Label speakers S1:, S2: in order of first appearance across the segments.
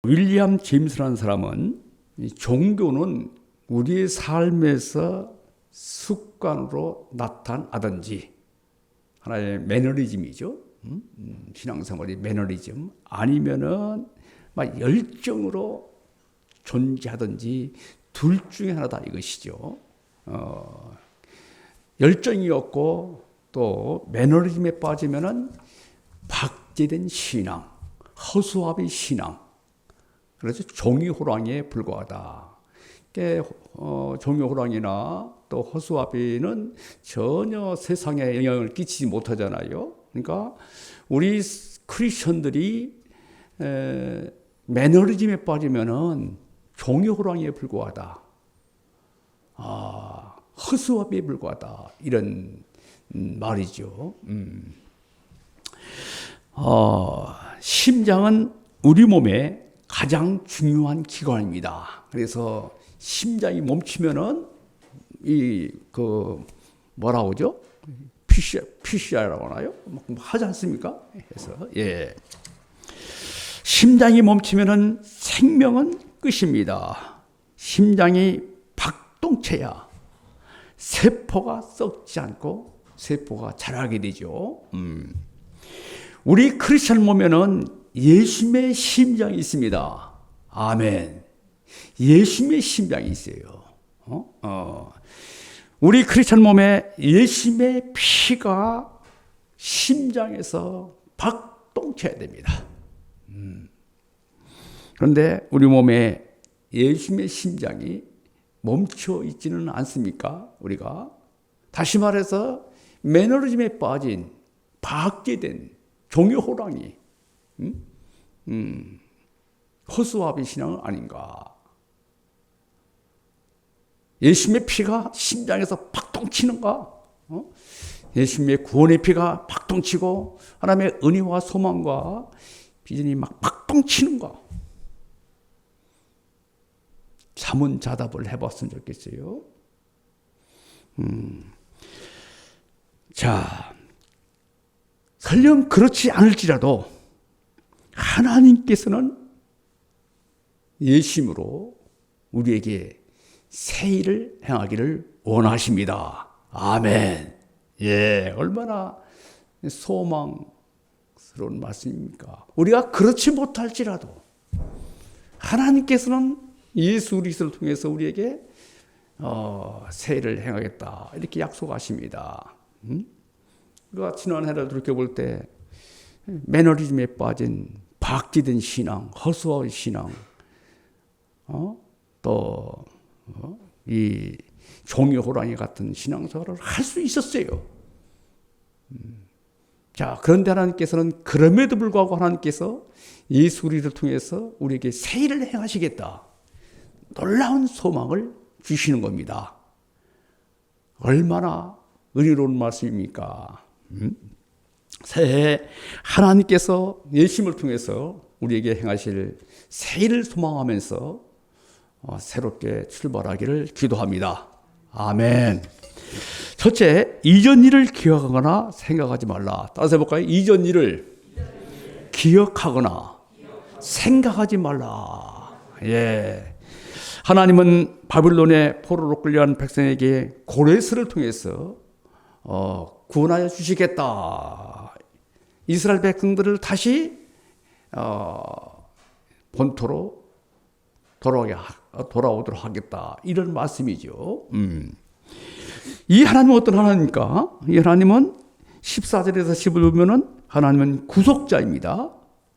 S1: 윌리엄 제임스라는 사람은 이 종교는 우리의 삶에서 습관으로 나타나든지 하나의 매너리즘이죠. 신앙생활이 매너리즘 아니면은 막 열정으로 존재하든지 둘 중에 하나다 이것이죠. 열정이 없고 또 매너리즘에 빠지면은 박제된 신앙, 허수아비 신앙. 그래서 종이호랑이에 불과하다. 종이호랑이나 또 허수아비는 전혀 세상에 영향을 끼치지 못하잖아요. 그러니까 우리 크리스천들이 매너리즘에 빠지면은 종이호랑이에 불과하다. 허수아비에 불과하다. 이런 말이죠. 심장은 우리 몸의 가장 중요한 기관입니다. 그래서 심장이 멈추면은 뭐라고 하죠? PCR라고 하나요? 하지 않습니까? 그래서 심장이 멈추면은 생명은 끝입니다. 심장이 박동쳐야 세포가 썩지 않고 세포가 자라게 되죠. 우리 크리스천 몸에는 예수님의 심장이 있습니다. 아멘. 예수님의 심장이 있어요. 우리 크리스천 몸에 예수님의 피가 심장에서 박동쳐야 됩니다. 그런데 우리 몸에 예수님의 심장이 멈춰 있지는 않습니까? 우리가 다시 말해서 매너리즘에 빠진 박제된 종이호랑이, 허수아비 신앙은 아닌가? 예수님의 피가 심장에서 박동치는가? 예수님의 구원의 피가 박동치고 하나님의 은혜와 소망과 비전이 막 박동치는가? 자문자답을 해봤으면 좋겠어요. 자, 설령 그렇지 않을지라도 하나님께서는 예수님으로 우리에게 새 일을 행하기를 원하십니다. 아멘. 예, 얼마나 소망스러운 말씀입니까? 우리가 그렇지 못할지라도 하나님께서는 예수 그리스도를 통해서 우리에게 새 일을 행하겠다 이렇게 약속하십니다. 우리가 지난 해를 돌이켜볼 때 매너리즘에 빠진 박지된 신앙, 허수아비 신앙, 또 이 종이호랑이 같은 신앙생활을 할 수 있었어요. 자, 그런데 하나님께서는 그럼에도 불구하고 하나님께서 예수 그리스도를 통해서 우리에게 새 일을 행하시겠다. 놀라운 소망을 주시는 겁니다. 얼마나 은혜로운 말씀입니까? 새해 하나님께서 예수님을 통해서 우리에게 행하실 새 일을 소망하면서 새롭게 출발하기를 기도합니다. 아멘. 첫째, 이전 일을 기억하거나 생각하지 말라. 따라서 해볼까요? 이전 일을 기억하거나 생각하지 말라. 예. 하나님은 바빌론의 포로로 끌려간 백성에게 고레스를 통해서 구원하여 주시겠다. 이스라엘 백성들을 다시 본토로 돌아오도록 하겠다. 이런 말씀이죠. 이 하나님은 어떤 하나님입니까? 이 하나님은 14절에서 10을 보면은 하나님은 구속자입니다.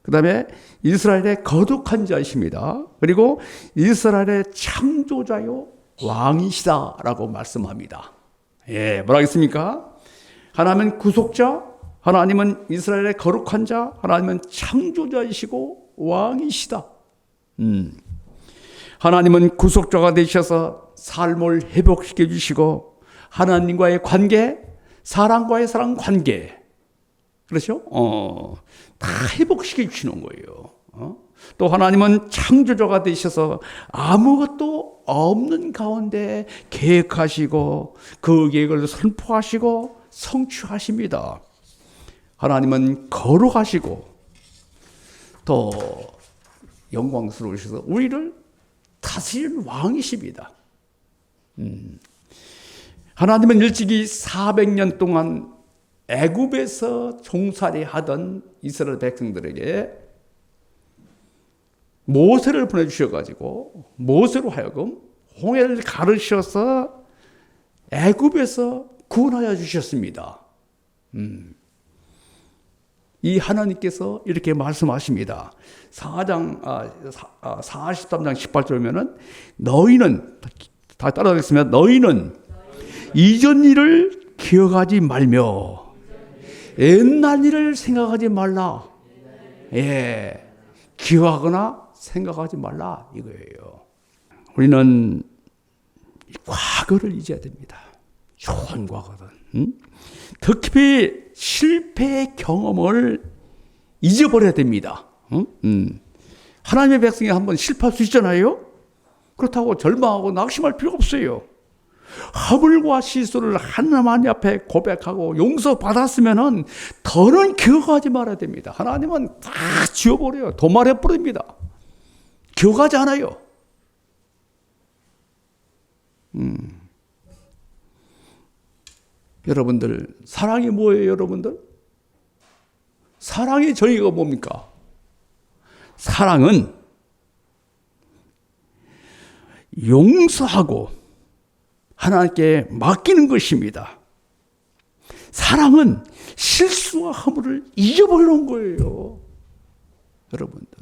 S1: 그 다음에 이스라엘의 거룩한 자이십니다. 그리고 이스라엘의 창조자요 왕이시다라고 말씀합니다. 예, 뭐라 하겠습니까? 하나님은 구속자, 하나님은 이스라엘의 거룩한 자, 하나님은 창조자이시고 왕이시다. 하나님은 구속자가 되셔서 삶을 회복시켜 주시고 하나님과의 관계, 사람과의 사랑 관계, 그렇죠? 다 회복시켜 주시는 거예요. 또 하나님은 창조자가 되셔서 아무것도 없는 가운데 계획하시고 그 계획을 선포하시고 성취하십니다. 하나님은 거룩하시고 또 영광스러우셔서 우리를 다스리는 왕이십니다. 하나님은 일찍이 400년 동안 애굽에서 종살이 하던 이스라엘 백성들에게 모세를 보내주셔가지고 모세로 하여금 홍해를 가르셔서 애굽에서 구원하여 주셨습니다. 이 하나님께서 이렇게 말씀하십니다. 43장 18절이면은 너희는 다 따라하겠습니다. 너희는 이전 일을 기억하지 말며 옛날 일을 생각하지 말라. 예, 기억하거나 생각하지 말라 이거예요. 우리는 과거를 잊어야 됩니다. 좋은 과거든. 특히 실패의 경험을 잊어버려야 됩니다. 하나님의 백성이 한번 실패할 수 있잖아요. 그렇다고 절망하고 낙심할 필요가 없어요. 허물과 실수를 하나님 앞에 고백하고 용서받았으면 더는 기억하지 말아야 됩니다. 하나님은 다 지워버려요. 도말해버립니다. 기억하지 않아요. 여러분들, 사랑이 뭐예요, 여러분들? 사랑의 정의가 뭡니까? 사랑은 용서하고 하나님께 맡기는 것입니다. 사랑은 실수와 허물을 잊어버리는 거예요, 여러분들.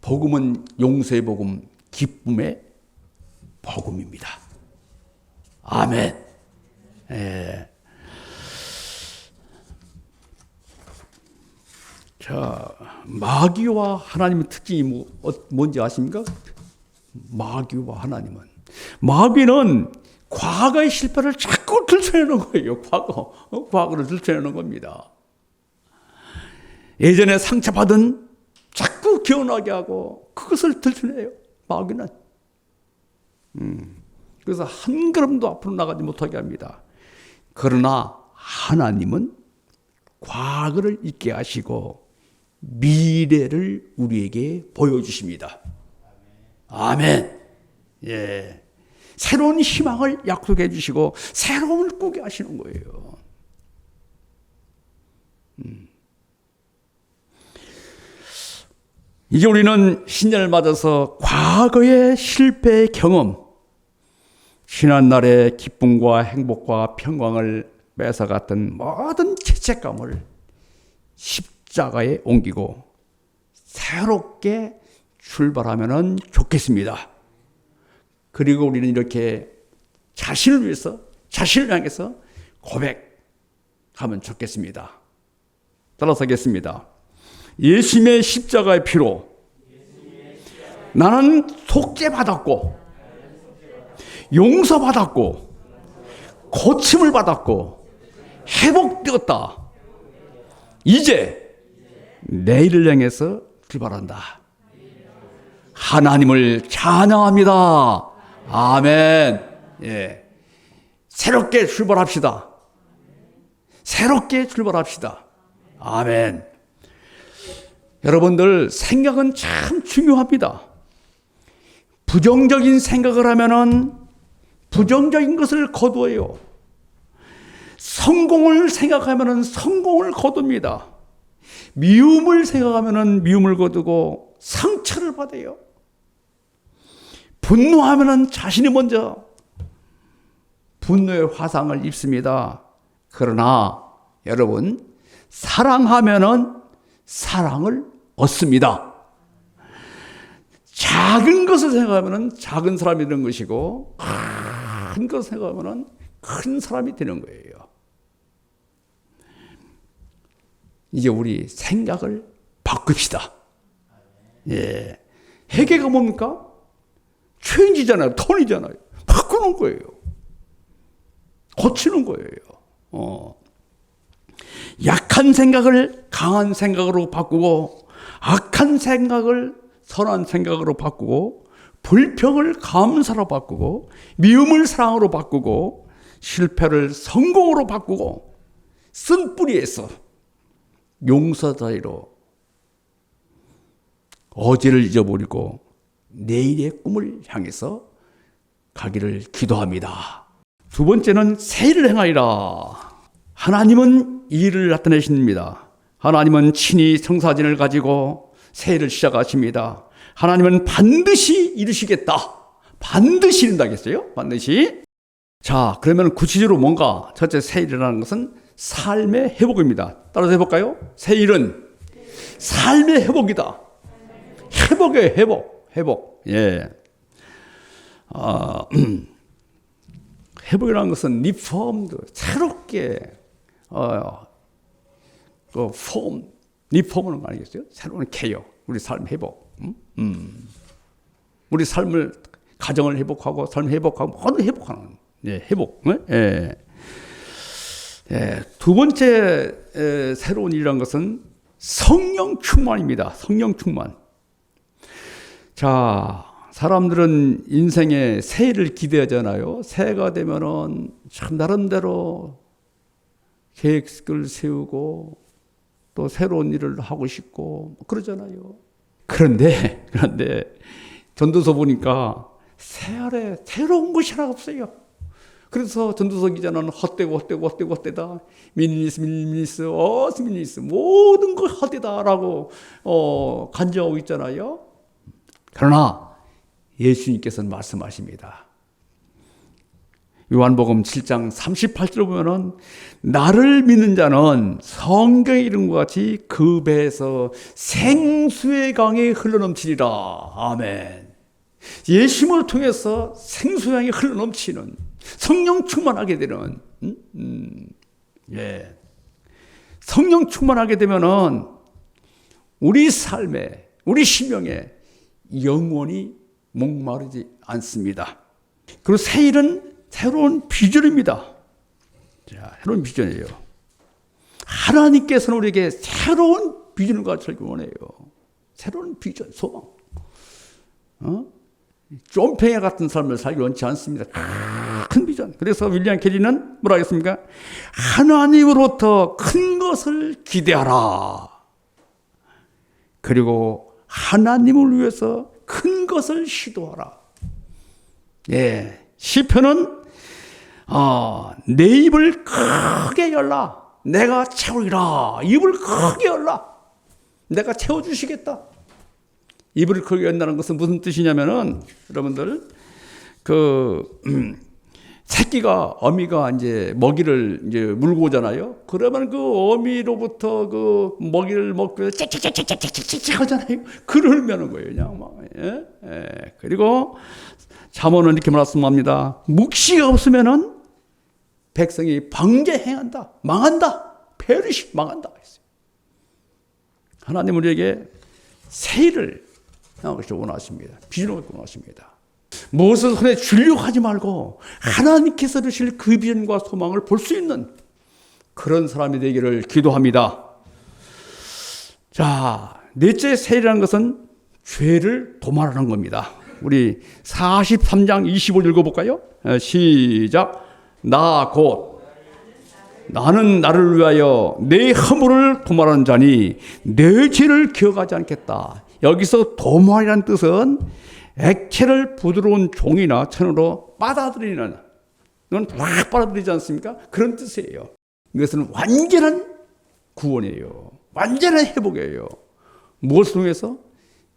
S1: 복음은 용서의 복음, 기쁨의 복음입니다. 아멘. 예. 자, 마귀와 하나님의 특징이 뭔지 아십니까? 마귀와 하나님은, 마귀는 과거의 실패를 자꾸 들춰내는 거예요. 과거를 들춰내는 겁니다. 예전에 상처받은 자꾸 기억나게 하고 그것을 들춰내요, 마귀는. 그래서 한 걸음도 앞으로 나가지 못하게 합니다. 그러나 하나님은 과거를 잊게 하시고 미래를 우리에게 보여주십니다. 아멘. 예. 새로운 희망을 약속해 주시고 새로운 꾸게 하시는 거예요. 이제 우리는 신년을 맞아서 과거의 실패의 경험, 지난날의 기쁨과 행복과 평강을 뺏어갔던 모든 죄책감을 십자가에 옮기고 새롭게 출발하면 좋겠습니다. 그리고 우리는 이렇게 자신을 위해서, 자신을 향해서 고백하면 좋겠습니다. 따라서 하겠습니다. 예수님의 십자가의 피로 나는 속죄받았고 용서받았고 고침을 받았고 회복되었다. 이제 내일을 향해서 출발한다. 하나님을 찬양합니다. 아멘. 예. 새롭게 출발합시다. 새롭게 출발합시다. 아멘. 여러분들, 생각은 참 중요합니다. 부정적인 생각을 하면은 부정적인 것을 거두어요. 성공을 생각하면은 성공을 거둡니다. 미움을 생각하면은 미움을 거두고 상처를 받아요. 분노하면은 자신이 먼저 분노의 화상을 입습니다. 그러나 여러분, 사랑하면은 사랑을 얻습니다. 작은 것을 생각하면 작은 사람이 되는 것이고 큰 것을 생각하면 큰 사람이 되는 거예요. 이제 우리 생각을 바꿉시다. 예. 회개가 뭡니까? 체인지잖아요. 톤이잖아요. 바꾸는 거예요. 고치는 거예요. 약한 생각을 강한 생각으로 바꾸고 악한 생각을 선한 생각으로 바꾸고 불평을 감사로 바꾸고 미움을 사랑으로 바꾸고 실패를 성공으로 바꾸고 쓴 뿌리에서 용서자리로 어제를 잊어버리고 내일의 꿈을 향해서 가기를 기도합니다. 두 번째는 새 일을 행하리라. 하나님은 이 일을 나타내십니다. 하나님은 친히 성사진을 가지고 새 일을 시작하십니다. 하나님은 반드시 이루시겠다. 반드시 이룬다겠어요? 반드시. 자, 그러면 구체적으로 뭔가 첫째 새 일이라는 것은 삶의 회복입니다. 따라서 해볼까요? 새 일은 삶의 회복이다. 회복이에요, 회복. 예. 회복이라는 것은 리폼드, 새롭게, 리폼하는 거 아니겠어요? 새로운 개혁, 우리 삶 회복. 우리 삶을, 가정을 회복하고, 삶을 회복하고, 모든 회복하는, 예, 회복. 예. 예. 두 번째, 새로운 일이라는 것은 성령 충만입니다. 성령 충만. 자, 사람들은 인생에 새해를 기대하잖아요. 새해가 되면은 참 나름대로 계획을 세우고 또 새로운 일을 하고 싶고 그러잖아요. 그런데 전도서 보니까 새해에 새로운 것이 하나 없어요. 그래서 전도서 기자는 헛되다. 밀리니스, 모든 걸 헛되다라고 간증하고 있잖아요. 그러나 예수님께서는 말씀하십니다. 요한복음 7장 38절 보면은 나를 믿는 자는 성경에 이른 것 같이 그 배에서 생수의 강이 흘러넘치리라. 아멘. 예수님을 통해서 생수의 강이 흘러넘치는 성령 충만하게 되는 예. 성령 충만하게 되면은 우리 삶에 우리 심령에 영원히 목마르지 않습니다. 그리고 새 일은 새로운 비전입니다. 자, 새로운 비전이에요. 하나님께서는 우리에게 새로운 비전을 가르치기 원해요. 새로운 비전, 소망. 쫌팽이 같은 삶을 살기 원치 않습니다. 큰 비전. 그래서 윌리엄 캐리는 뭐라 했습니까? 하나님으로부터 큰 것을 기대하라. 그리고 하나님을 위해서 큰 것을 시도하라. 예, 시편은 내 입을 크게 열라. 내가 채우리라. 입을 크게 열라. 내가 채워주시겠다. 입을 크게 연다는 것은 무슨 뜻이냐면은 여러분들 새끼가 어미가 이제 먹이를 이제 물고 오잖아요. 그러면 그 어미로부터 그 먹이를 먹고 짹짹짹짹짹짹 하잖아요. 그러면은 거예요, 그냥 막. 예? 예. 그리고 잠언은 이렇게 말씀합니다. 묵시가 없으면은 백성이 방제행한다, 망한다, 페르시 망한다. 하나님 우리에게 새 일을 행하기 원하십니다. 비전을 원하십니다. 무엇을 손에 주려고 하지 말고 하나님께서 주실 그 비전과 소망을 볼 수 있는 그런 사람이 되기를 기도합니다. 자, 넷째 새 일이라는 것은 죄를 도말하는 겁니다. 우리 43장 25절 읽어볼까요? 시작. 나는 나를 위하여 내 허물을 도말하는 자니 내 죄를 기억하지 않겠다. 여기서 도말이라는 뜻은 액체를 부드러운 종이나 천으로 빨아들이는, 이건 막 빨아들이지 않습니까? 그런 뜻이에요. 이것은 완전한 구원이에요. 완전한 회복이에요. 무엇을 통해서?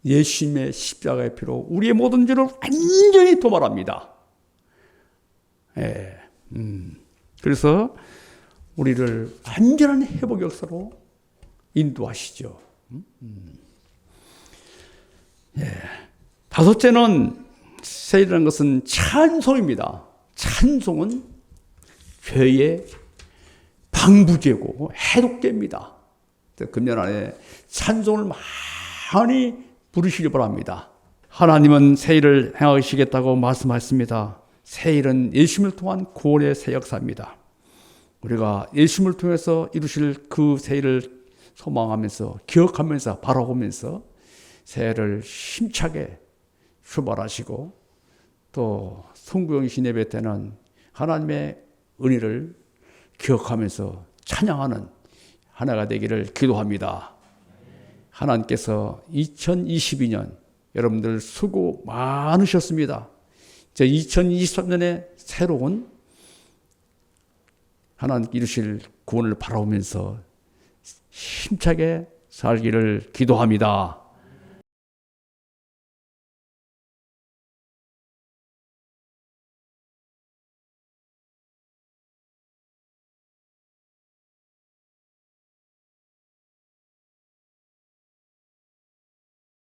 S1: 예수님의 십자가의 피로 우리의 모든 죄를 완전히 도말합니다. 예. 그래서 우리를 완전한 회복 역사로 인도하시죠. 예. 다섯째는 새 일이라는 것은 찬송입니다. 찬송은 죄의 방부제고 해독제입니다. 금년 안에 찬송을 많이 부르시기 바랍니다. 하나님은 새 일을 행하시겠다고 말씀하셨습니다. 새 일은 예수님을 통한 구원의 새 역사입니다. 우리가 예수님을 통해서 이루실 그 새 일을 소망하면서 기억하면서 바라보면서 새해를 힘차게 출발하시고 또 성부영신 예배 때는 하나님의 은혜를 기억하면서 찬양하는 하나가 되기를 기도합니다. 하나님께서 2022년 여러분들 수고 많으셨습니다. 이제 2023년에 새로운 하나님 이루실 구원을 바라보면서 힘차게 살기를 기도합니다.